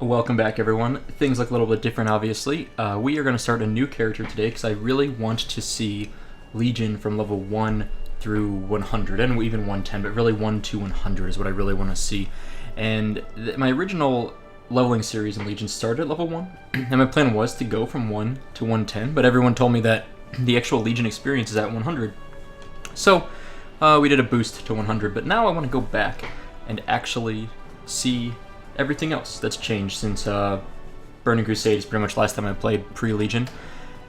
Welcome back, everyone. Things look a little bit different, obviously. We are going to start a new character today because I really want to see Legion from level 1 through 100, and even 110, but really 1 to 100 is what I really want to see. And my original leveling series in Legion started at level 1, and my plan was to go from 1 to 110, but everyone told me that the actual Legion experience is at 100. So we did a boost to 100, but now I want to go back and actually see everything else that's changed since Burning Crusade is pretty much last time I played pre-Legion,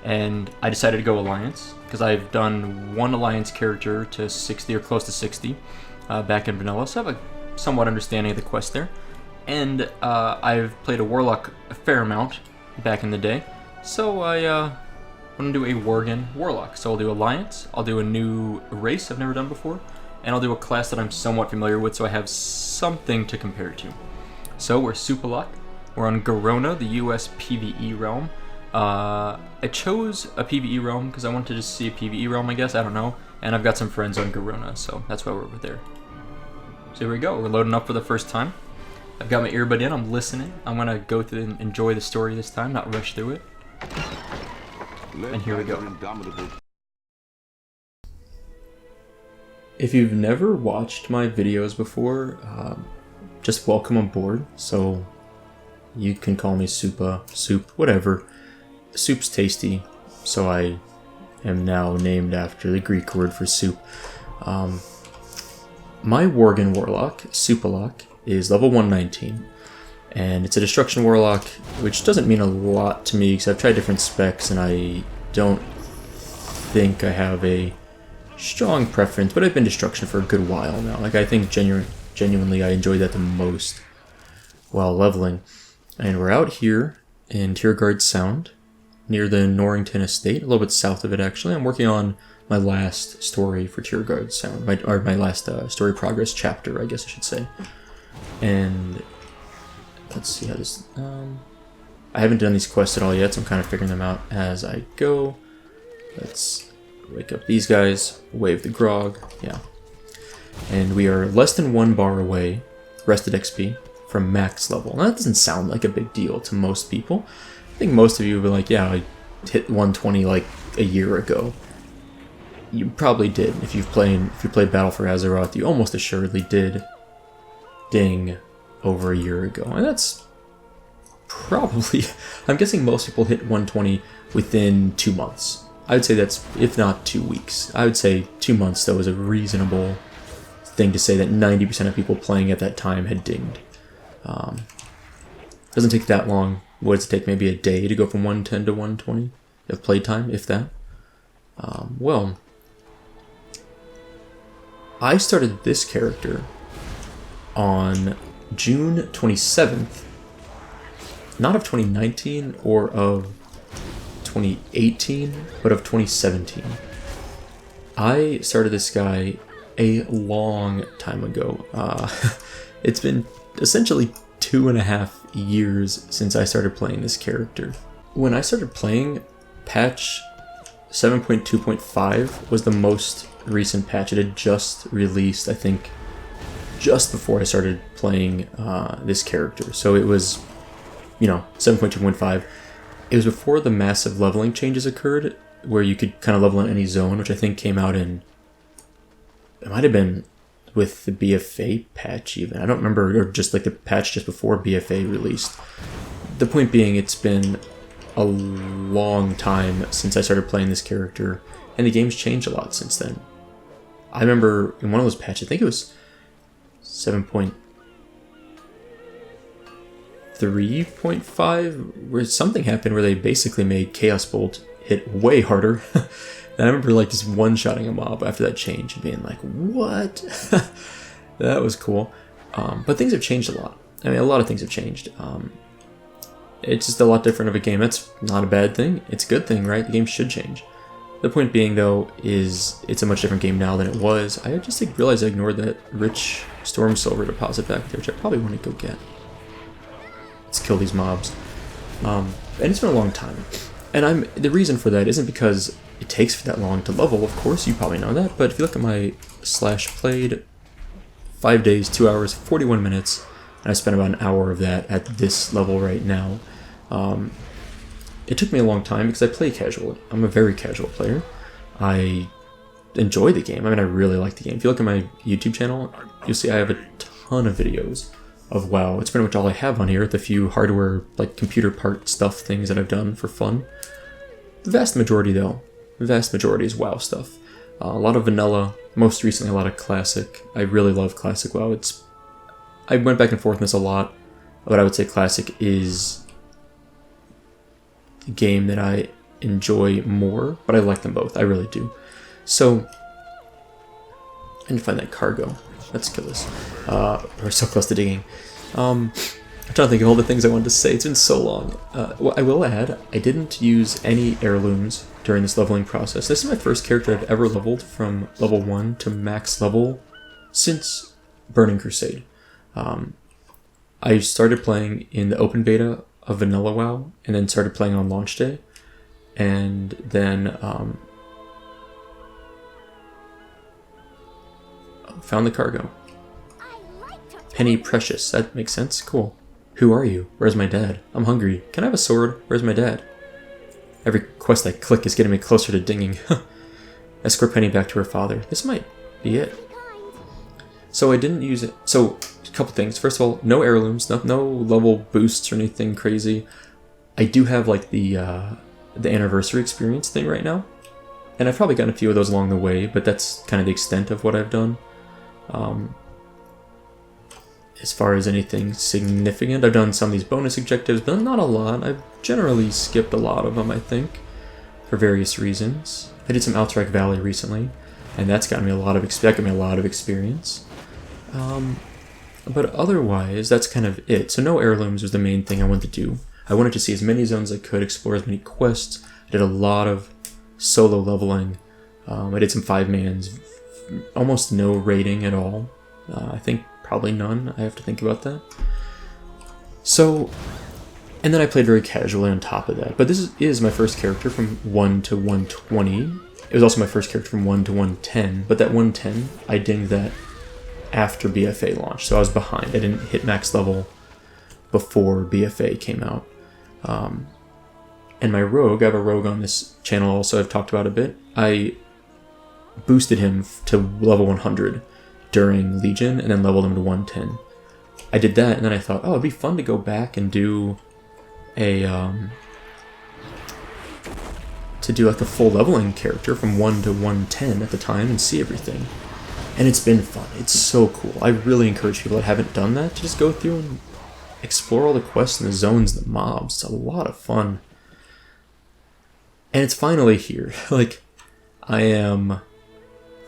and I decided to go Alliance because I've done one Alliance character to 60 or close to 60 back in vanilla, so I have a somewhat understanding of the quest there, and I've played a Warlock a fair amount back in the day, so I want to do a Worgen Warlock. So I'll do Alliance, I'll do a new race I've never done before, and I'll do a class that I'm somewhat familiar with so I have something to compare to. So we're SoupaSoka, we're on Garona, the US PvE realm. I chose a PvE realm because I wanted to just see a PvE realm, I guess, I don't know. And I've got some friends on Garona, so that's why we're over there. So here we go, we're loading up for the first time. I've got my earbud in, I'm listening. I'm gonna go through and enjoy the story this time, not rush through it. And here we go. If you've never watched my videos before, just welcome on board. So you can call me Soupa, Soup, whatever. Soup's tasty, so I am now named after the Greek word for soup. My Worgen Warlock, SoupaSoka, is level 119, and it's a Destruction Warlock, which doesn't mean a lot to me because I've tried different specs and I don't think I have a strong preference, but I've been Destruction for a good while now. Like, I think genuinely I enjoyed that the most while leveling. And we're out here in Tierguard Sound, near the Norrington Estate, a little bit south of it actually. I'm working on my last story for Tierguard Sound, my last story progress chapter, I guess I should say. And let's see how this... I haven't done these quests at all yet, so I'm kind of figuring them out as I go. Let's wake up these guys, wave the grog, yeah. And we are less than 1 bar away, rested XP, from max level. Now that doesn't sound like a big deal to most people. I think most of you will be like, yeah, I hit 120 like a year ago. You probably did. If you played Battle for Azeroth, you almost assuredly did ding over a year ago. And that's probably, I'm guessing most people hit 120 within 2 months. I would say that's, if not 2 weeks. I would say 2 months, though, is a reasonable thing to say that 90% of people playing at that time had dinged. Doesn't take that long. What does it take? Maybe a day to go from 110 to 120 of playtime, if that. Well, I started this character on June 27th, not of 2019 or of 2018, but of 2017. I started this guy a long time ago. It's been essentially 2.5 years since I started playing this character. When I started playing, patch 7.2.5 was the most recent patch. It had just released, I think, just before I started playing this character. So it was, 7.2.5. It was before the massive leveling changes occurred, where you could kind of level in any zone, which I think came out in... It might have been with the BFA patch even. I don't remember, or just like the patch just before BFA released. The point being, it's been a long time since I started playing this character, and the game's changed a lot since then. I remember in one of those patches, I think it was 7.3.5, where something happened where they basically made Chaos Bolt hit way harder. And I remember like just one-shotting a mob after that change and being like, what? That was cool. But things have changed a lot. I mean, a lot of things have changed. It's just a lot different of a game. That's not a bad thing. It's a good thing, right? The game should change. The point being, though, is it's a much different game now than it was. I just realized I ignored that rich Storm Silver deposit back there, which I probably want to go get. Let's kill these mobs. And it's been a long time. And the reason for that isn't because it takes for that long to level, of course, you probably know that, but if you look at my /played, 5 days, 2 hours, 41 minutes, and I spent about an hour of that at this level right now. It took me a long time because I play casual. I'm a very casual player. I enjoy the game. I mean, I really like the game. If you look at my YouTube channel, you'll see I have a ton of videos of WoW. It's pretty much all I have on here, with a few hardware, like computer part stuff things that I've done for fun. The vast majority, though, is WoW stuff. A lot of vanilla, most recently a lot of classic. I really love classic WoW. I went back and forth on this a lot, but I would say classic is the game that I enjoy more, but I like them both. I really do. So, I need to find that cargo. Let's kill this. We're so close to digging. I'm trying to think of all the things I wanted to say. It's been so long. Well, I will add, I didn't use any heirlooms during this leveling process. This is my first character I've ever leveled from level 1 to max level since Burning Crusade. I started playing in the open beta of Vanilla WoW, and then started playing on launch day, and then found the cargo. Penny Precious, that makes sense, cool. Who are you? Where's my dad? I'm hungry. Can I have a sword? Where's my dad? Every quest I click is getting me closer to dinging. Escort Penny back to her father. This might be it. So I didn't use it. So, a couple things. First of all, no heirlooms, no level boosts or anything crazy. I do have like the anniversary experience thing right now, and I've probably gotten a few of those along the way, but that's kind of the extent of what I've done. As far as anything significant, I've done some of these bonus objectives, but not a lot. I've generally skipped a lot of them, I think, for various reasons. I did some Alterac Valley recently, and that's gotten me a lot of experience. But otherwise, that's kind of it. So no heirlooms was the main thing I wanted to do. I wanted to see as many zones as I could, explore as many quests. I did a lot of solo leveling. I did some 5-mans, almost no raiding at all. I think probably none. I have to think about that. So, and then I played very casually on top of that. But this is my first character from 1 to 120. It was also my first character from 1 to 110. But that 110, I dinged that after BFA launched, so I was behind. I didn't hit max level before BFA came out. And my rogue, I have a rogue on this channel also I've talked about a bit. I boosted him to level 100 during Legion and then leveled him to 110. I did that, and then I thought, oh, it'd be fun to go back and do a like a full leveling character from 1 to 110 at the time and see everything. And it's been fun. It's so cool. I really encourage people that haven't done that to just go through and explore all the quests and the zones, the mobs. It's a lot of fun. And it's finally here. Like, I'm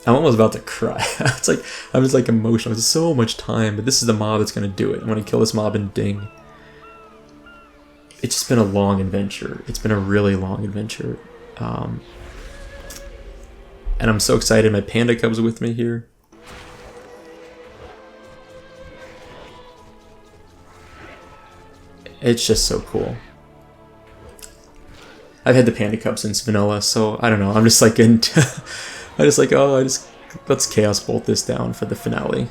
almost about to cry. It's like, I'm just like emotional. It's so much time, but this is the mob that's going to do it. I'm going to kill this mob and ding. It's just been a long adventure. It's been a really long adventure. And I'm so excited. My panda cub's with me here. It's just so cool. I've had the panda cub since vanilla, so I don't know. I'm just like let's chaos bolt this down for the finale.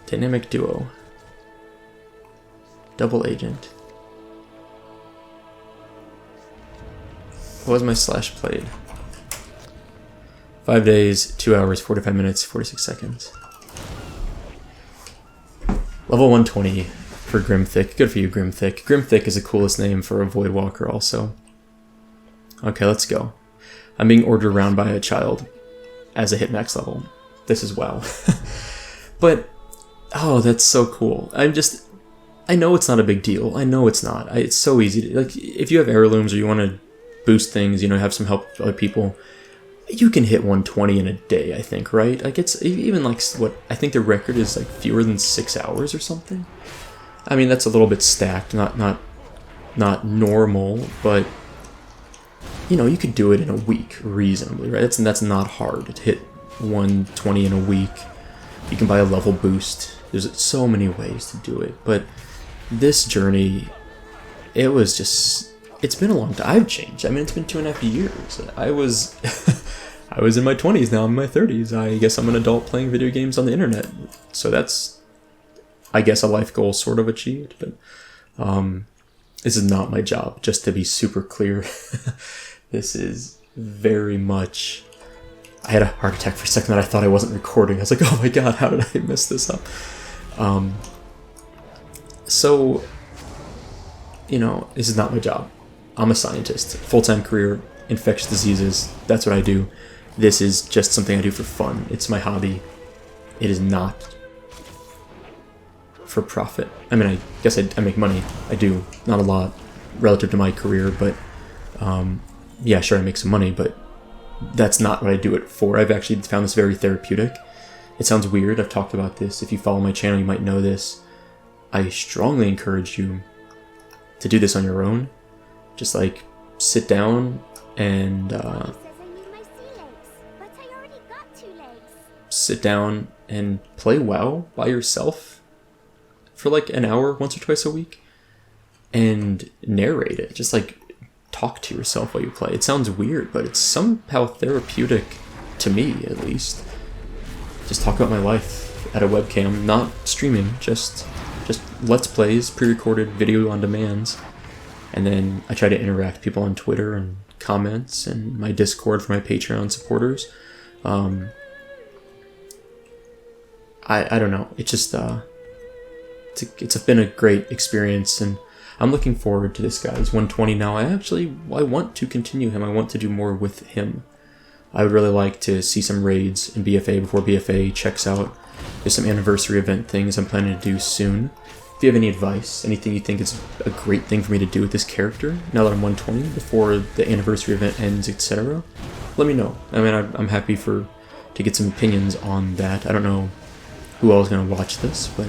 Dynamic duo. Double agent. What was my slash played? 5 days, 2 hours, 45 minutes, 46 seconds. Level 120 for Grimthick. Good for you, Grimthick. Grimthick is the coolest name for a Voidwalker also. Okay, let's go. I'm being ordered around by a child as a hit max level. This is WoW. But, oh, that's so cool. I know it's not a big deal. I know it's not. It's so easy to, like, if you have heirlooms or you want to boost things, you know, have some help with other people, you can hit 120 in a day, I think, right? Like, it's even like, what, I think the record is like fewer than 6 hours or something. I mean, that's a little bit stacked, not normal, but, you know, you could do it in a week reasonably, right? That's not hard to hit 120 in a week. You can buy a level boost. There's so many ways to do it, but this journey, it's been a long time. I've changed. I mean, it's been 2.5 years. I I was in my 20s, now I'm in my 30s. I guess I'm an adult playing video games on the internet. So that's, I guess, a life goal sort of achieved. But this is not my job, just to be super clear. This is very much... I had a heart attack for a second that I thought I wasn't recording. I was like, oh my god, how did I mess this up? So, you know, this is not my job. I'm a scientist, full-time career, infectious diseases, that's what I do. This is just something I do for fun. It's my hobby. It is not for profit. I mean, I guess I make money. I do. Not a lot relative to my career, but yeah, sure, I make some money, but that's not what I do it for. I've actually found this very therapeutic. It sounds weird. I've talked about this. If you follow my channel, you might know this. I strongly encourage you to do this on your own. Just like sit down and sit down and play WoW by yourself for like an hour once or twice a week and narrate it. Just like talk to yourself while you play. It sounds weird, but it's somehow therapeutic to me, at least. Just talk about my life at a webcam, not streaming, just let's plays, pre-recorded video on demands. And then I try to interact with people on Twitter and comments and my Discord for my Patreon supporters. I don't know. It's just it's been a great experience, and I'm looking forward to this guy. He's 120 now. I want to continue him. I want to do more with him. I would really like to see some raids in BFA before BFA checks out. There's some anniversary event things I'm planning to do soon. If you have any advice, anything you think is a great thing for me to do with this character, now that I'm 120, before the anniversary event ends, etc., let me know. I mean, I'm happy to get some opinions on that. I don't know who else is going to watch this, but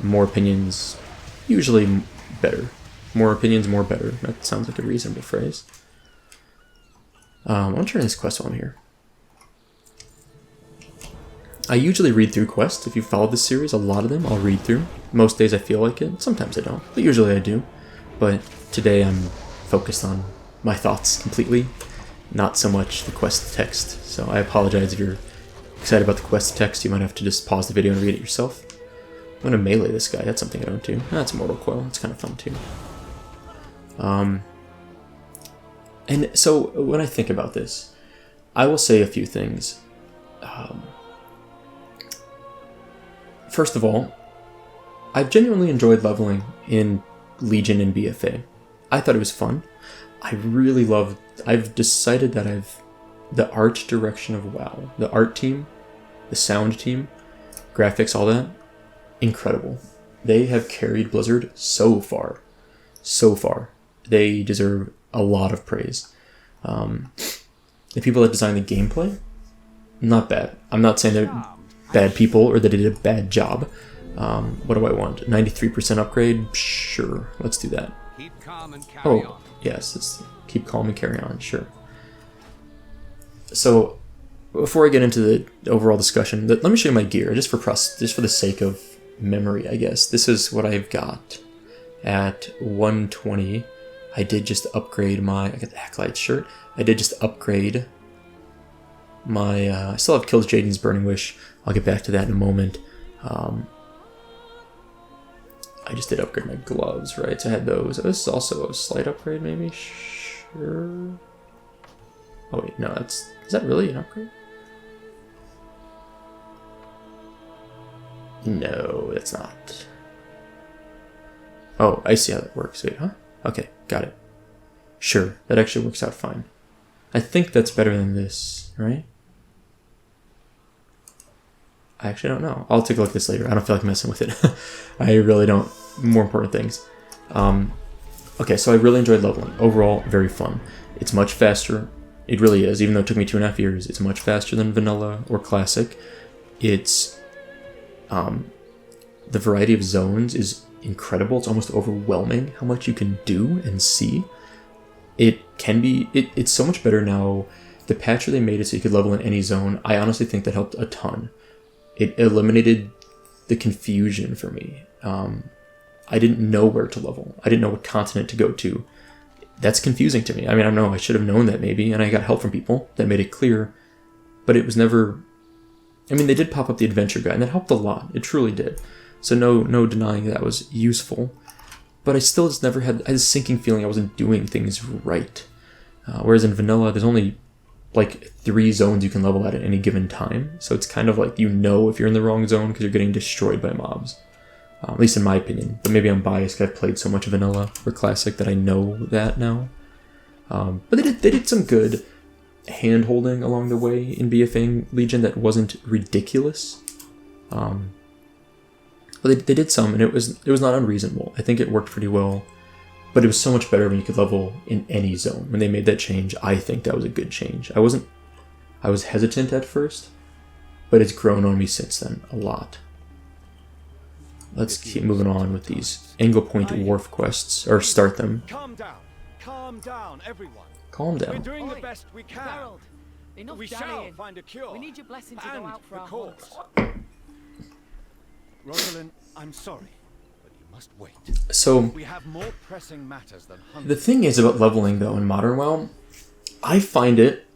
more opinions, usually better. More opinions, more better. That sounds like a reasonable phrase. I'm turning this quest on here. I usually read through quests. If you follow this series, a lot of them I'll read through. Most days I feel like it. Sometimes I don't, but usually I do. But today I'm focused on my thoughts completely, not so much the quest text. So I apologize if you're excited about the quest text. You might have to just pause the video and read it yourself. I'm going to melee this guy. That's something I don't do. That's Mortal Coil. It's kind of fun too. And so when I think about this, I will say a few things. First of all, I've genuinely enjoyed leveling in Legion and BFA. I thought it was fun. I've decided that the art direction of WoW, the art team, the sound team, graphics, all that, incredible. They have carried Blizzard so far. So far. They deserve a lot of praise. The people that designed the gameplay, not bad. I'm not saying they're bad people or that they did a bad job. What do I want? 93% upgrade? Sure, let's do that. Keep calm and carry on. Yes, it's keep calm and carry on, sure. So, before I get into the overall discussion, let me show you my gear, just for the sake of memory, I guess. This is what I've got at 120. I did just upgrade I got the Acolyte shirt. I did just upgrade my, I still have Kills Jaden's Burning Wish. I'll get back to that in a moment. I just did upgrade my gloves, right? So I had those. This is also a slight upgrade, maybe? Sure. Oh wait, no, is that really an upgrade? No, that's not. Oh, I see how that works. Wait, huh? Okay, got it. Sure, that actually works out fine. I think that's better than this, right? I actually don't know. I'll take a look at this later. I don't feel like messing with it. I really don't. More important things. Okay, so I really enjoyed leveling. Overall, very fun. It's much faster. It really is. Even though it took me 2.5 years, it's much faster than vanilla or classic. It's the variety of zones is incredible. It's almost overwhelming how much you can do and see. It can be. It's so much better now. The patch where they made it so you could level in any zone, I honestly think that helped a ton. It eliminated the confusion for me. I didn't know where to level. I didn't know what continent to go to. That's confusing to me. I mean, I don't know. I should have known that maybe, and I got help from people that made it clear. but it was never. I mean, they did pop up the adventure guide, and that helped a lot. It truly did. So no denying that was useful. But I still just never had a sinking feeling I wasn't doing things right. Whereas in vanilla, there's only like 3 zones you can level at any given time. So it's kind of like you know if you're in the wrong zone because you're getting destroyed by mobs. At least in my opinion. But maybe I'm biased because I've played so much vanilla or classic that I know that now. But they did some good hand-holding along the way in BFAing Legion that wasn't ridiculous. But they did some, and it was not unreasonable. I think it worked pretty well. But it was so much better when you could level in any zone. When they made that change, I think that was a good change. I was hesitant at first, but it's grown on me since then a lot. Let's keep moving on with these Angle Point Wharf quests, or start them. Calm down, everyone. Calm down. We're doing the best we can. Harold, enough We shall dallying. find a cure. We need your blessing to and go out for the our cause. horse. Rosalind, I'm sorry, but you must wait. So, We have more pressing matters than hunger. the thing is about leveling, though, in Modern WoW, I find it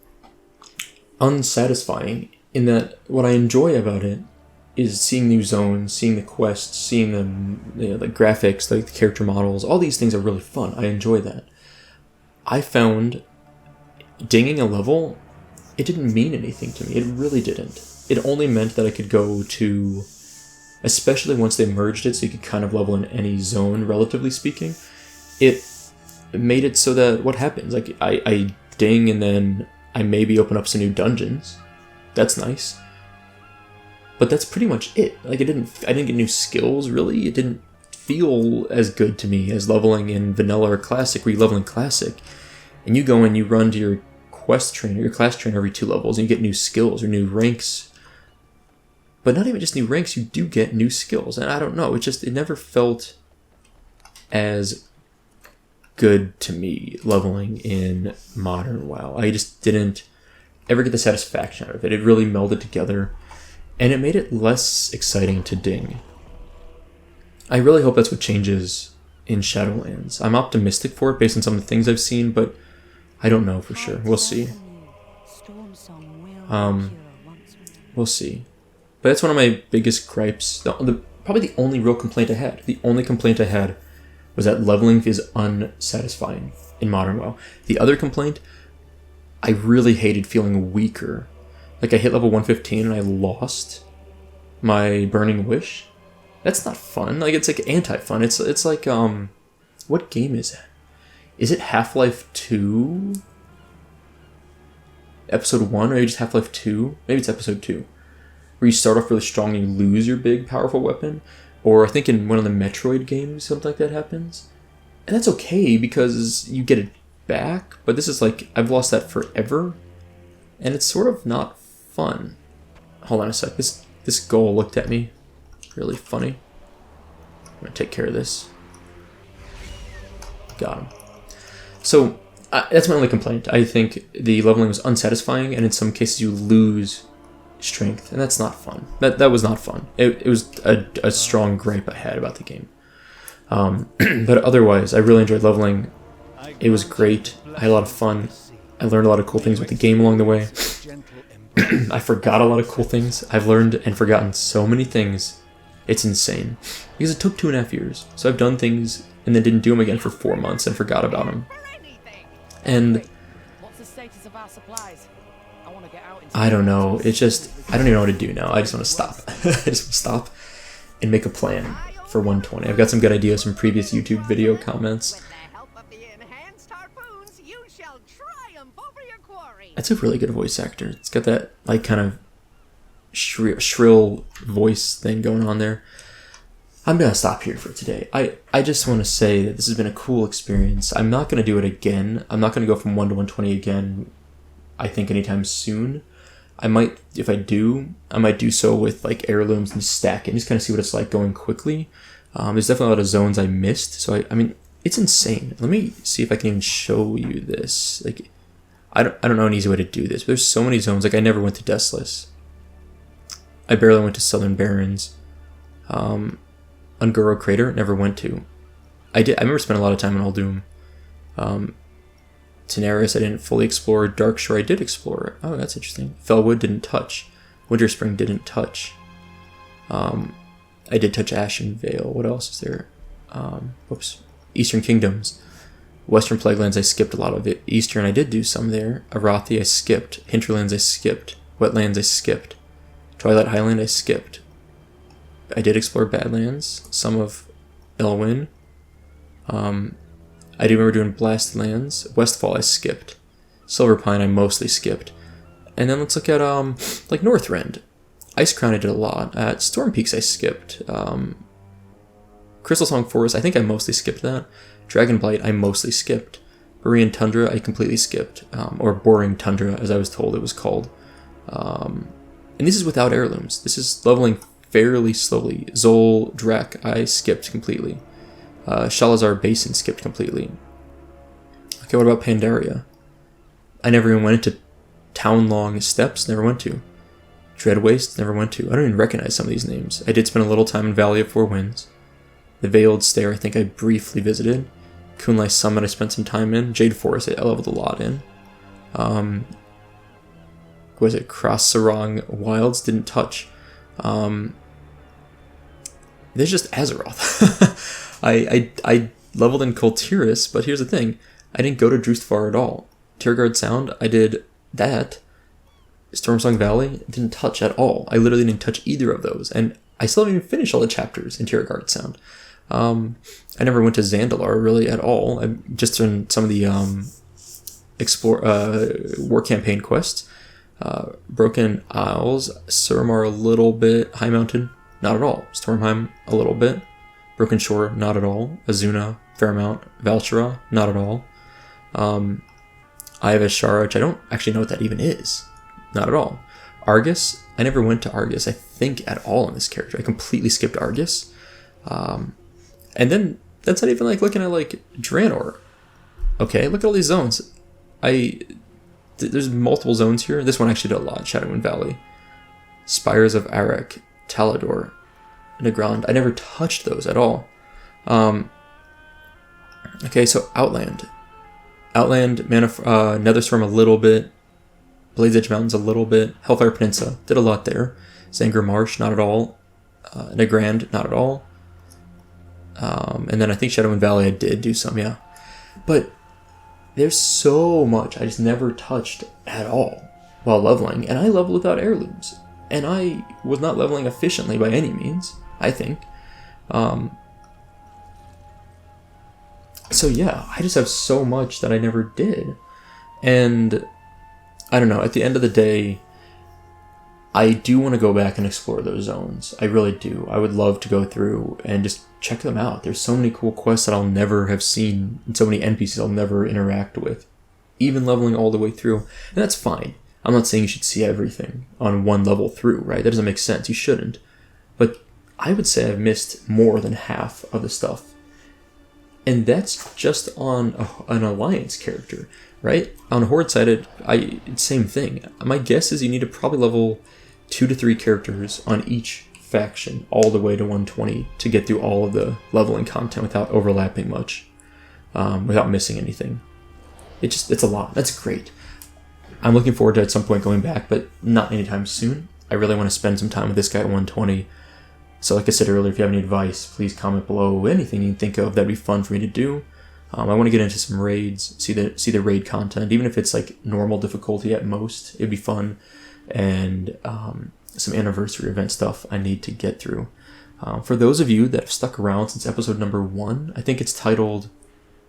unsatisfying in that what I enjoy about it is seeing new zones, seeing the quests, seeing them, the graphics, the character models. All these things are really fun. I enjoy that. I found dinging a level, it didn't mean anything to me. It really didn't. It only meant that I could go to, especially once they merged it so you could kind of level in any zone, relatively speaking, it made it so that what happens? Like, I ding and then I maybe open up some new dungeons. That's nice. But that's pretty much it. Like, I didn't get new skills, really. It didn't feel as good to me as leveling in vanilla or classic, where you level in classic, and you go and you run to your quest trainer, your class trainer every 2 levels, and you get new skills or new ranks. But not even just new ranks, you do get new skills. And I don't know, it never felt as good to me leveling in Modern WoW. I just didn't ever get the satisfaction out of it. It really melded together, and it made it less exciting to ding. I really hope that's what changes in Shadowlands. I'm optimistic for it based on some of the things I've seen, but I don't know for sure. We'll see. We'll see. But that's one of my biggest gripes. Probably the only real complaint I had. The only complaint I had was that leveling is unsatisfying in Modern WoW. The other complaint, I really hated feeling weaker. Like, I hit level 115 and I lost my Burning Wish. That's not fun. Like, it's like anti-fun. It's like, what game is it? Is it Half-Life 2? Episode 1, or just Half-Life 2? Maybe it's Episode 2. Where you start off really strong and you lose your big, powerful weapon. Or I think in one of the Metroid games, something like that happens. And that's okay, because you get it back. But this is like, I've lost that forever. And it's sort of not fun. Hold on a sec. This goal looked at me. Really funny. I'm gonna take care of this. Got him. So, that's my only complaint. I think the leveling was unsatisfying, and in some cases you lose strength, and that's not fun. That was not fun. It was a strong gripe I had about the game. But otherwise, I really enjoyed leveling. It was great. I had a lot of fun. I learned a lot of cool things with the game along the way. I forgot a lot of cool things. I've learned and forgotten so many things. It's insane. Because it took 2.5 years. So I've done things and then didn't do them again for 4 months and forgot about them. And What's the status of our supplies? I want to get out into I don't know. It's just, I don't even know what to do now. I just want to stop. I just want to stop and make a plan for 120. I've got some good ideas from previous YouTube video comments. That's a really good voice actor. It's got that, like, kind of shrill voice thing going on there. I'm going to stop here for today. I just want to say that this has been a cool experience. I'm not going to do it again. I'm not going to go from 1 to 120 again, I think, anytime soon. I might, if I do, I might do so with, like, heirlooms and stack and just kind of see what it's like going quickly. There's definitely a lot of zones I missed. So, I mean, it's insane. Let me see if I can even show you this. Like, I don't know an easy way to do this, but there's so many zones. Like, I never went to Deathless. I barely went to Southern Barrens. Ungoro Crater, never went to. I remember spending a lot of time in Uldoom. Tenaris I didn't fully explore. Darkshore I did explore. Oh, that's interesting. Felwood didn't touch. Winterspring didn't touch. I did touch Ashen Vale. What else is there? Eastern Kingdoms. Western Plaguelands I skipped a lot of it. Eastern I did do some there. Arathi I skipped. Hinterlands I skipped. Wetlands I skipped. Twilight Highland I skipped. I did explore Badlands. Some of Elwyn. I do remember doing Blastlands. Westfall I skipped. Silverpine I mostly skipped. And then let's look at like Northrend. Icecrown I did a lot. At Storm Peaks I skipped. Crystal Song Forest I think I mostly skipped that. Dragonblight I mostly skipped. Borean Tundra I completely skipped. Or Boring Tundra as I was told it was called. And this is without heirlooms. This is leveling fairly slowly. Zol Drek I skipped completely. Shalazar Basin skipped completely. Okay, what about Pandaria? I never even went into Townlong Steppes, never went to. Dread Waste, never went to. I don't even recognize some of these names. I did spend a little time in Valley of Four Winds. The Veiled Stair, I think I briefly visited. Kunlai Summit, I spent some time in. Jade Forest, I leveled a lot in. Was it Cross Sarong Wilds? Didn't touch. There's just Azeroth. I leveled in Kultiris, but here's the thing. I didn't go to Drustvar at all. Tiergard Sound, I did that. Stormsong Valley, didn't touch at all. I literally didn't touch either of those. And I still haven't even finished all the chapters in Tiergard Sound. I never went to Zandalar really at all. I just done some of the war campaign quests. Broken Isles, Suramar a little bit. High Mountain, not at all. Stormheim a little bit. Broken Shore, not at all. Azuna, Fairmount, Valshara, not at all. I have Ashara, which I don't actually know what that even is. Not at all. Argus, I never went to Argus, I think, at all in this character. I completely skipped Argus. And then, that's not even like looking at like Draenor. Okay, look at all these zones. There's multiple zones here. This one actually did a lot. Shadowwind Valley. Spires of Arak, Talador, Nagrand. I never touched those at all. Okay, so Outland. Outland, Netherstorm a little bit. Blaze Edge Mountains a little bit. Hellfire Peninsula, did a lot there. Zangor Marsh, not at all. Nagrand, not at all. And then I think Shadowwind Valley I did do some, yeah. But there's so much I just never touched at all while leveling. And I leveled without heirlooms. And I was not leveling efficiently by any means, I think. So yeah, I just have so much that I never did. And I don't know, at the end of the day, I do want to go back and explore those zones. I really do. I would love to go through and just check them out. There's so many cool quests that I'll never have seen, and so many NPCs I'll never interact with, even leveling all the way through. And that's fine. I'm not saying you should see everything on one level through, right? That doesn't make sense. You shouldn't. But I would say I've missed more than half of the stuff. And that's just on an Alliance character, right? On Horde side, same thing. My guess is you need to probably level 2 to 3 characters on each faction all the way to 120 to get through all of the leveling content without overlapping much, without missing anything. It's a lot. That's great. I'm looking forward to at some point going back, but not anytime soon. I really want to spend some time with this guy at 120. So like I said earlier, if you have any advice, please comment below. Anything you can think of that'd be fun for me to do. I want to get into some raids, see the raid content, even if it's like normal difficulty at most. It'd be fun, and some anniversary event stuff I need to get through. For those of you that have stuck around since episode number 1, I think it's titled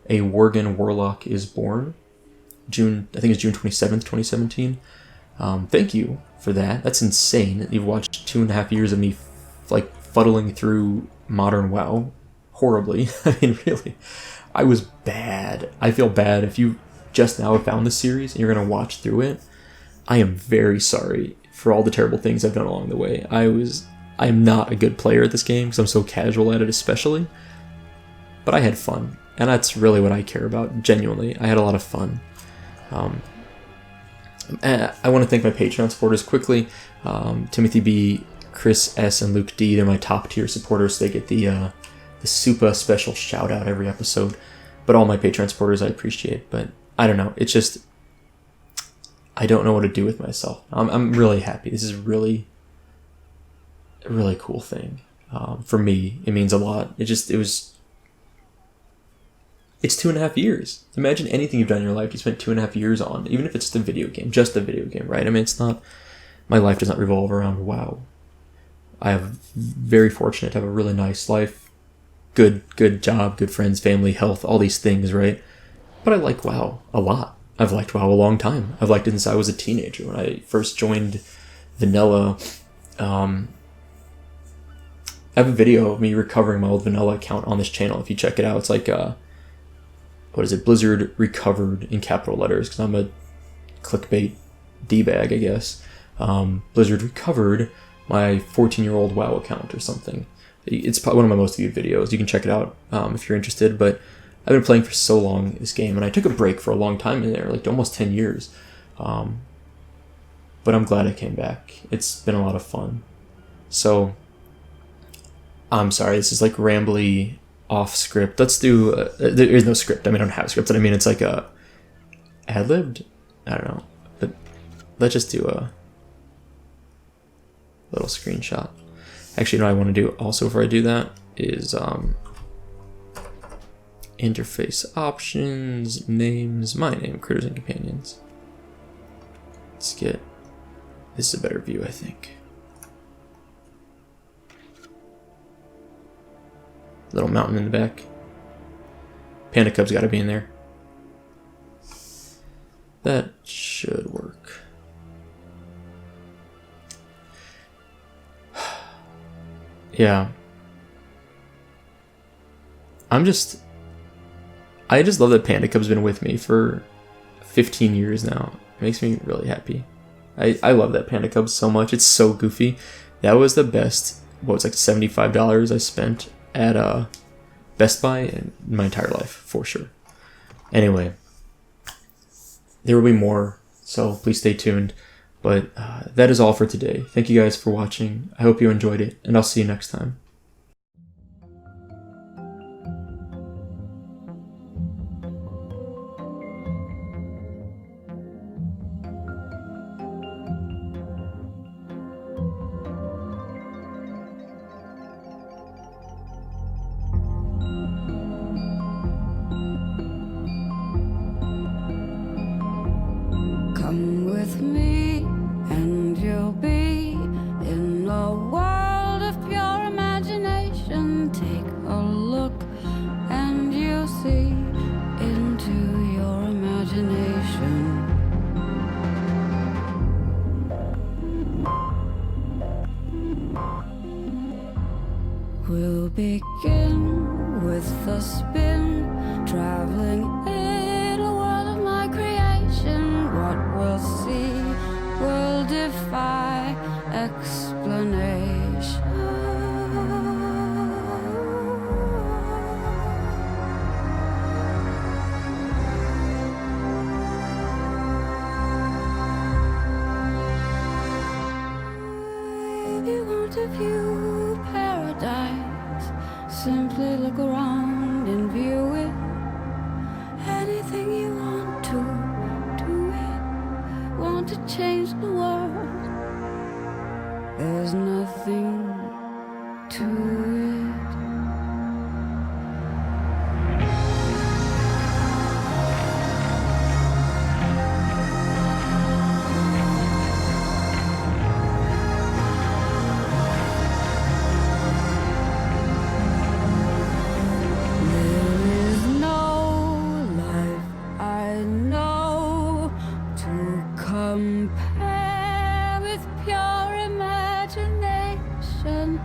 "A Worgen Warlock is Born." I think it's June 27th, 2017. Thank you for that. That's insane. You've watched 2.5 years of me like fuddling through modern WoW horribly. I mean, really, I was bad. I feel bad if you just now have found this series and you're going to watch through it. I am very sorry for all the terrible things I've done along the way. I am not a good player at this game because I'm so casual at it especially. But I had fun, and that's really what I care about, genuinely. I had a lot of fun. I want to thank my Patreon supporters quickly. Timothy B., Chris S., and Luke D. They're my top tier supporters. They get the Supa special shout out every episode. But all my Patreon supporters I appreciate. But I don't know. It's just, I don't know what to do with myself. I'm really happy. This is really a really cool thing. For me, it means a lot. It's 2.5 years. Imagine anything you've done in your life you spent 2.5 years on, even if it's just a video game, right? I mean, it's not, my life does not revolve around WoW. I am very fortunate to have a really nice life, good job, good friends, family, health, all these things, right? But I like WoW a lot. I've liked WoW a long time. I've liked it since I was a teenager. When I first joined Vanilla, I have a video of me recovering my old Vanilla account on this channel. If you check it out, it's like, Blizzard recovered in capital letters, because I'm a clickbait D-bag, I guess. Blizzard recovered my 14-year-old WoW account or something. It's probably one of my most viewed videos. You can check it out if you're interested. But I've been playing for so long this game, and I took a break for a long time in there, like almost 10 years. But I'm glad I came back. It's been a lot of fun. So, I'm sorry, this is like rambly, off script. Let's do, there is no script. I mean, I don't have scripts. I mean, it's like a ad-libbed? I don't know. But let's just do a little screenshot. Actually, what I want to do also before I do that is interface options, names, my name, critters and companions. Let's get, this is a better view, I think. Little mountain in the back. Panda Cub's got to be in there. That should work. Yeah. I just love that Panda Cub's been with me for 15 years now. It makes me really happy. I love that Panda Cub so much. It's so goofy. That was the best, what was like $75 I spent at Best Buy in my entire life, for sure. Anyway, there will be more, so please stay tuned. But that is all for today. Thank you guys for watching. I hope you enjoyed it, and I'll see you next time. Come with me and you'll be in a world of pure imagination. Take a look and you'll see into your imagination. We'll begin with a spin, traveling in a world of my creation. What we'll see will defy explanation. If you want to view paradise, simply look around and view it. Anything you want to, do it. Want to change the world, there's nothing to it. Compare with pure imagination.